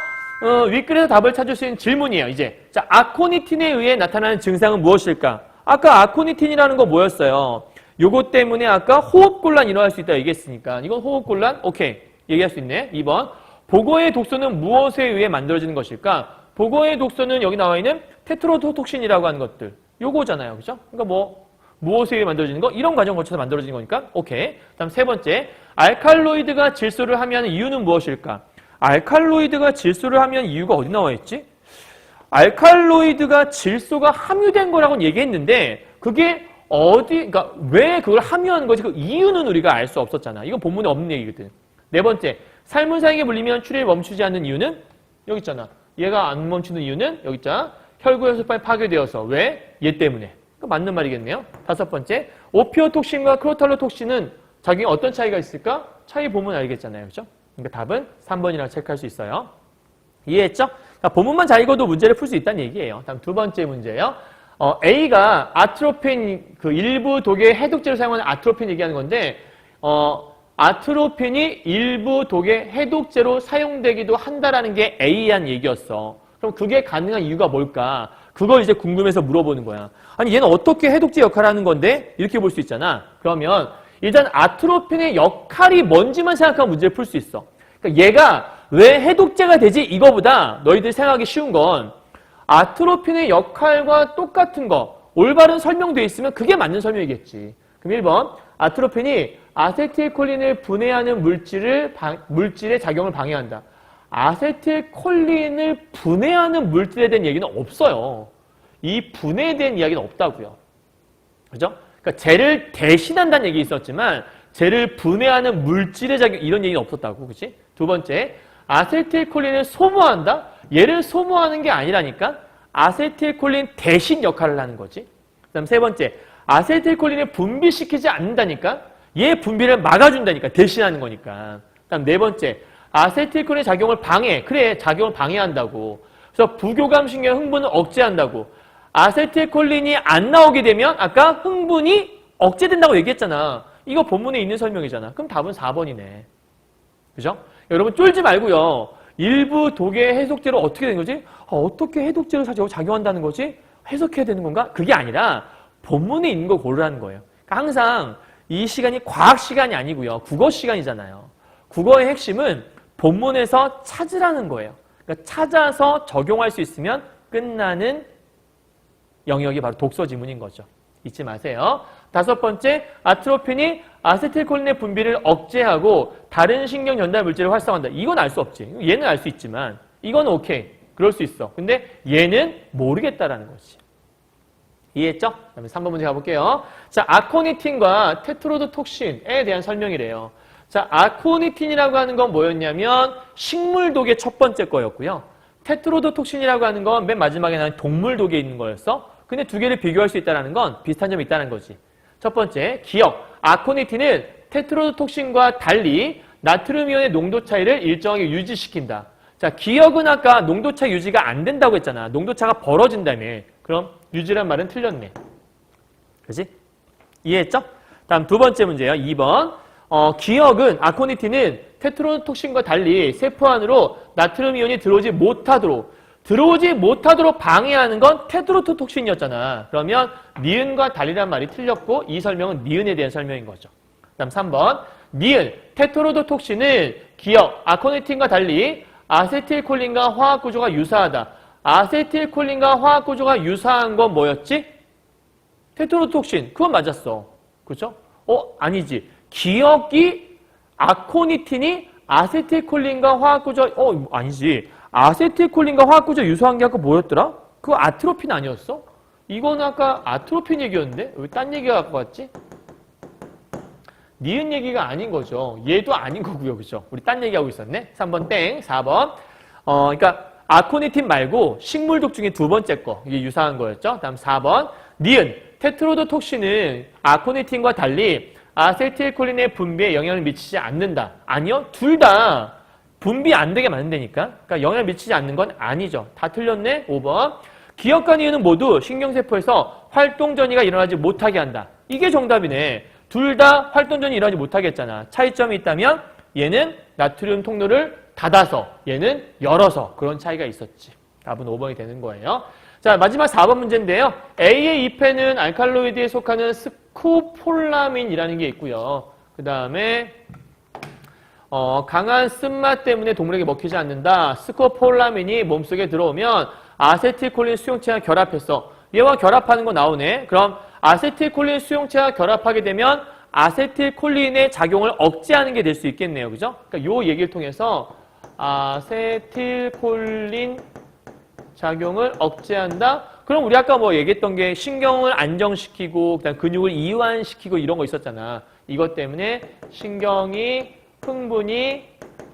윗글에서 답을 찾을 수 있는 질문이에요. 이제 자, 아코니틴에 의해 나타나는 증상은 무엇일까? 아까 아코니틴이라는 거 뭐였어요? 요거 때문에 아까 호흡곤란 일어날 수 있다고 얘기했으니까 이건 호흡곤란? 오케이. 얘기할 수 있네. 2번 보고의 독소는 무엇에 의해 만들어지는 것일까? 보고의 독소는 여기 나와 있는 테트로도톡신이라고 하는 것들. 요거잖아요. 그죠? 그러니까 무엇에 의해 만들어지는 거? 이런 과정 거쳐서 만들어지는 거니까. 오케이. 다음 세 번째. 알칼로이드가 질소를 함유하는 이유는 무엇일까? 알칼로이드가 질소를 함유하는 이유가 어디 나와 있지? 알칼로이드가 질소가 함유된 거라고는 얘기했는데 그게 그러니까 왜 그걸 함유하는 거지? 그 이유는 우리가 알 수 없었잖아. 이건 본문에 없는 얘기거든. 네 번째. 살문상에 물리면 출혈이 멈추지 않는 이유는? 여기 있잖아. 얘가 안 멈추는 이유는? 여기 있잖아. 혈구혈소판이 파괴되어서. 왜? 얘 때문에. 맞는 말이겠네요. 다섯 번째. 오피오톡신과 크로탈로톡신은 작용에 어떤 차이가 있을까? 차이 보면 알겠잖아요. 그렇죠? 그러니까 답은 3번이라고 체크할 수 있어요. 이해했죠? 자, 본문만 잘 읽어도 문제를 풀 수 있다는 얘기예요. 다음 두 번째 문제예요. A가 아트로핀, 그 일부 독의 해독제로 사용하는 아트로핀 얘기하는 건데, 아트로핀이 일부 독의 해독제로 사용되기도 한다라는 게 A한 얘기였어. 그럼 그게 가능한 이유가 뭘까? 그걸 이제 궁금해서 물어보는 거야. 아니 얘는 어떻게 해독제 역할을 하는 건데? 이렇게 볼 수 있잖아. 그러면 일단 아트로핀의 역할이 뭔지만 생각하면 문제를 풀 수 있어. 그러니까 얘가 왜 해독제가 되지? 이거보다 너희들 생각하기 쉬운 건 아트로핀의 역할과 똑같은 거 올바른 설명돼 있으면 그게 맞는 설명이겠지. 그럼 1번 아트로핀이 아세틸콜린을 분해하는 물질의 작용을 방해한다. 아세틸콜린을 분해하는 물질에 대한 얘기는 없어요. 이 분해에 대한 이야기는 없다고요. 그죠? 그러니까 쟤를 대신한다는 얘기 있었지만 쟤를 분해하는 물질의 작용 이런 얘기는 없었다고. 그치? 두 번째, 아세틸콜린을 소모한다? 얘를 소모하는 게 아니라니까 아세틸콜린 대신 역할을 하는 거지. 그다음 세 번째, 아세틸콜린을 분비시키지 않는다니까 얘 분비를 막아준다니까 대신하는 거니까. 그다음 네 번째, 아세틸콜린의 작용을 방해. 그래, 작용을 방해한다고. 그래서 부교감 신경 흥분을 억제한다고. 아세틸콜린이 안 나오게 되면 아까 흥분이 억제된다고 얘기했잖아. 이거 본문에 있는 설명이잖아. 그럼 답은 4번이네. 그죠? 여러분 쫄지 말고요. 일부 독의 해독제로 어떻게 된 거지? 어떻게 해독제로 작용한다는 거지? 해석해야 되는 건가? 그게 아니라 본문에 있는 거 고르라는 거예요. 그러니까 항상 이 시간이 과학 시간이 아니고요. 국어 시간이잖아요. 국어의 핵심은 본문에서 찾으라는 거예요. 그러니까 찾아서 적용할 수 있으면 끝나는 영역이 바로 독서 지문인 거죠. 잊지 마세요. 다섯 번째, 아트로핀이 아세틸콜린의 분비를 억제하고 다른 신경 전달 물질을 활성화한다. 이건 알 수 없지. 얘는 알 수 있지만 이건 오케이. 그럴 수 있어. 근데 얘는 모르겠다라는 거지. 이해했죠? 그다음에 3번 문제 가볼게요. 자, 아코니틴과 테트로도톡신에 대한 설명이래요. 자, 아코니틴이라고 하는 건 뭐였냐면 식물독의 첫 번째 거였고요. 테트로도톡신이라고 하는 건 맨 마지막에 나온 동물독에 있는 거였어. 근데 두 개를 비교할 수 있다는 건 비슷한 점이 있다는 거지. 첫 번째, 기억. 아코니틴은 테트로도톡신과 달리 나트륨이온의 농도 차이를 일정하게 유지시킨다. 자, 기억은 아까 농도차 유지가 안 된다고 했잖아. 농도차가 벌어진다며. 그럼 유지란 말은 틀렸네. 그렇지? 이해했죠? 다음 두 번째 문제예요. 2번. 기억은 아코니틴은 테트로도톡신과 달리 세포 안으로 나트륨 이온이 들어오지 못하도록 방해하는 건 테트로도톡신이었잖아. 그러면 니은과 달리란 말이 틀렸고 이 설명은 니은에 대한 설명인 거죠. 다음 3번. 니은, 테트로도톡신은 기억, 아코니틴과 달리 아세틸콜린과 화학 구조가 유사하다. 아세틸콜린과 화학 구조가 유사한 건 뭐였지? 테트로도톡신. 그건 맞았어. 그렇죠? 아니지. 기억이 아코니틴이 아세틸콜린과 화학 구조 아니지. 아세틸콜린과 화학 구조 유사한 게 아까 뭐였더라? 그거 아트로핀 아니었어? 이거는 아까 아트로핀 얘기였는데 왜 딴 얘기가 갖고 왔지? 니은 얘기가 아닌 거죠. 얘도 아닌 거고요. 그죠? 우리 딴 얘기하고 있었네. 3번 땡. 4번. 그러니까 아코니틴 말고 식물독 중에 두 번째 거. 이게 유사한 거였죠. 다음 4번. 니은. 테트로도톡신은 아코니틴과 달리 아세틸콜린의 분비에 영향을 미치지 않는다. 아니요. 둘 다 분비 안 되게 만든다니까. 그러니까 영향을 미치지 않는 건 아니죠. 다 틀렸네. 5번. 기억과 니은은 모두 신경세포에서 활동전이가 일어나지 못하게 한다. 이게 정답이네. 둘 다 활동전이 일어나지 못하게 했잖아. 차이점이 있다면 얘는 나트륨 통로를 닫아서 얘는 열어서 그런 차이가 있었지. 답은 5번이 되는 거예요. 자, 마지막 4번 문제인데요. A의 2패는 알칼로이드에 속하는 스코폴라민이라는 게 있고요. 그 다음에 강한 쓴맛 때문에 동물에게 먹히지 않는다. 스코폴라민이 몸속에 들어오면 아세틸콜린 수용체와 결합해서 얘와 결합하는 거 나오네. 그럼 아세틸콜린 수용체와 결합하게 되면 아세틸콜린의 작용을 억제하는 게 될 수 있겠네요. 그죠? 그러니까 요 얘기를 통해서 아세틸콜린 작용을 억제한다? 그럼 우리 아까 뭐 얘기했던 게 신경을 안정시키고 그다음 근육을 이완시키고 이런 거 있었잖아. 이것 때문에 신경이 흥분이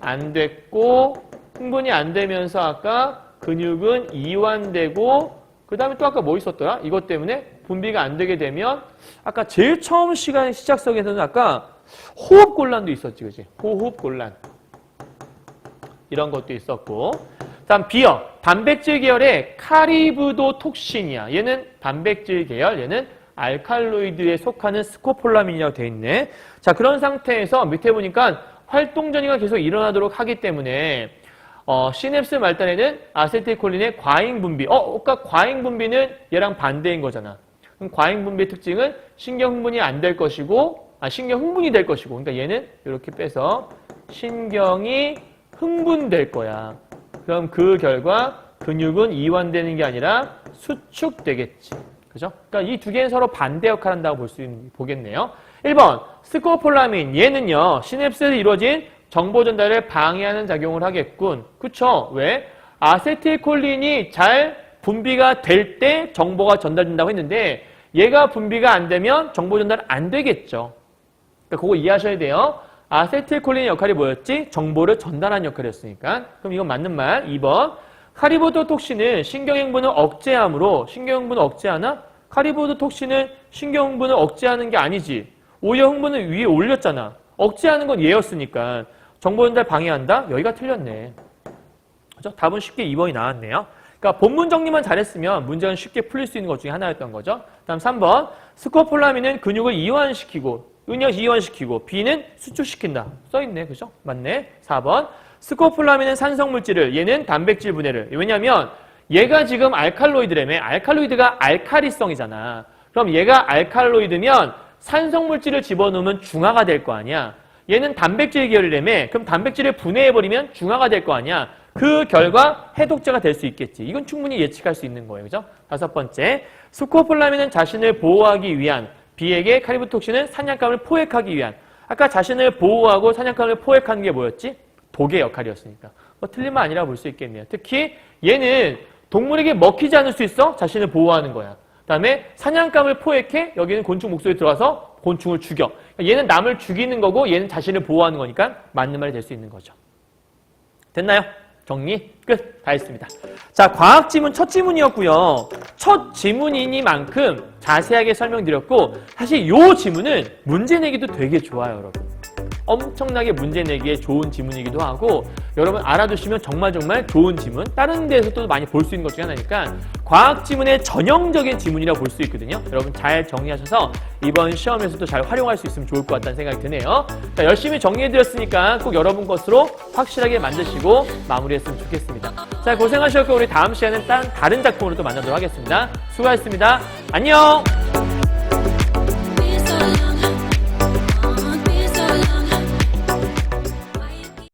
안 됐고 흥분이 안 되면서 아까 근육은 이완되고 그 다음에 또 아까 뭐 있었더라? 이것 때문에 분비가 안 되게 되면 아까 제일 처음 시간 시작석에서는 아까 호흡곤란도 있었지. 그치? 호흡곤란. 이런 것도 있었고. 다음 비어. 단백질 계열의 카리브도톡신이야. 얘는 단백질 계열, 얘는 알칼로이드에 속하는 스코폴라민이라고 돼 있네. 자, 그런 상태에서 밑에 보니까 활동전이가 계속 일어나도록 하기 때문에 시냅스 말단에는 아세틸콜린의 과잉 분비. 그러니까 과잉 분비는 얘랑 반대인 거잖아. 그럼 과잉 분비의 특징은 신경 흥분이 안 될 것이고, 신경 흥분이 될 것이고. 그러니까 얘는 이렇게 빼서 신경이 흥분될 거야. 그럼 그 결과 근육은 이완되는 게 아니라 수축되겠지. 그죠? 그러니까 이 두 개는 서로 반대 역할을 한다고 보겠네요. 1번, 스코폴라민. 얘는요, 시냅스에서 이루어진 정보 전달을 방해하는 작용을 하겠군. 그쵸? 왜? 아세틸콜린이 잘 분비가 될 때 정보가 전달된다고 했는데 얘가 분비가 안 되면 정보 전달 안 되겠죠. 그러니까 그거 이해하셔야 돼요. 아세틸콜린의 역할이 뭐였지? 정보를 전달하는 역할이었으니까. 그럼 이건 맞는 말. 2번. 카리보도톡신은 신경흥분을 억제하므로 신경흥분을 억제하나? 카리보도톡신은 신경흥분을 억제하는 게 아니지. 오히려 흥분을 위에 올렸잖아. 억제하는 건 얘였으니까. 정보 전달 방해한다? 여기가 틀렸네. 그죠? 답은 쉽게 2번이 나왔네요. 그러니까 본문 정리만 잘했으면 문제는 쉽게 풀릴 수 있는 것 중에 하나였던 거죠. 다음 3번. 스코폴라민은 근육을 이완시키고 은연 이온시키고 B는 수축시킨다. 써있네. 그죠? 맞네. 4번. 스코폴라민은 산성물질을, 얘는 단백질 분해를. 왜냐면 얘가 지금 알칼로이드라며. 알칼로이드가 알카리성이잖아. 그럼 얘가 알칼로이드면 산성물질을 집어넣으면 중화가 될 거 아니야. 얘는 단백질 계열이라며. 그럼 단백질을 분해해버리면 중화가 될 거 아니야. 그 결과 해독제가 될 수 있겠지. 이건 충분히 예측할 수 있는 거예요. 그죠? 5번째. 스코폴라민은 자신을 보호하기 위한, B에게 카리브톡신은 사냥감을 포획하기 위한. 아까 자신을 보호하고 사냥감을 포획하는 게 뭐였지? 독의 역할이었으니까. 뭐 틀린 말 아니라고 볼 수 있겠네요. 특히 얘는 동물에게 먹히지 않을 수 있어 자신을 보호하는 거야. 그다음에 사냥감을 포획해 여기는 곤충 목소리 들어와서 곤충을 죽여. 그러니까 얘는 남을 죽이는 거고 얘는 자신을 보호하는 거니까 맞는 말이 될 수 있는 거죠. 됐나요? 정리 끝. 다 했습니다. 자, 과학 지문 첫 지문이었고요. 첫 지문이니만큼 자세하게 설명드렸고 사실 이 지문은 문제 내기도 되게 좋아요, 여러분. 엄청나게 문제 내기에 좋은 지문이기도 하고 여러분 알아두시면 정말 좋은 지문, 다른 데에서도 많이 볼 수 있는 것 중에 하나니까 과학 지문의 전형적인 지문이라고 볼 수 있거든요. 여러분 잘 정리하셔서 이번 시험에서도 잘 활용할 수 있으면 좋을 것 같다는 생각이 드네요. 자, 열심히 정리해드렸으니까 꼭 여러분 것으로 확실하게 만드시고 마무리했으면 좋겠습니다. 자, 고생하셨고 우리 다음 시간은 다른 작품으로 또 만나도록 하겠습니다. 수고하셨습니다. 안녕!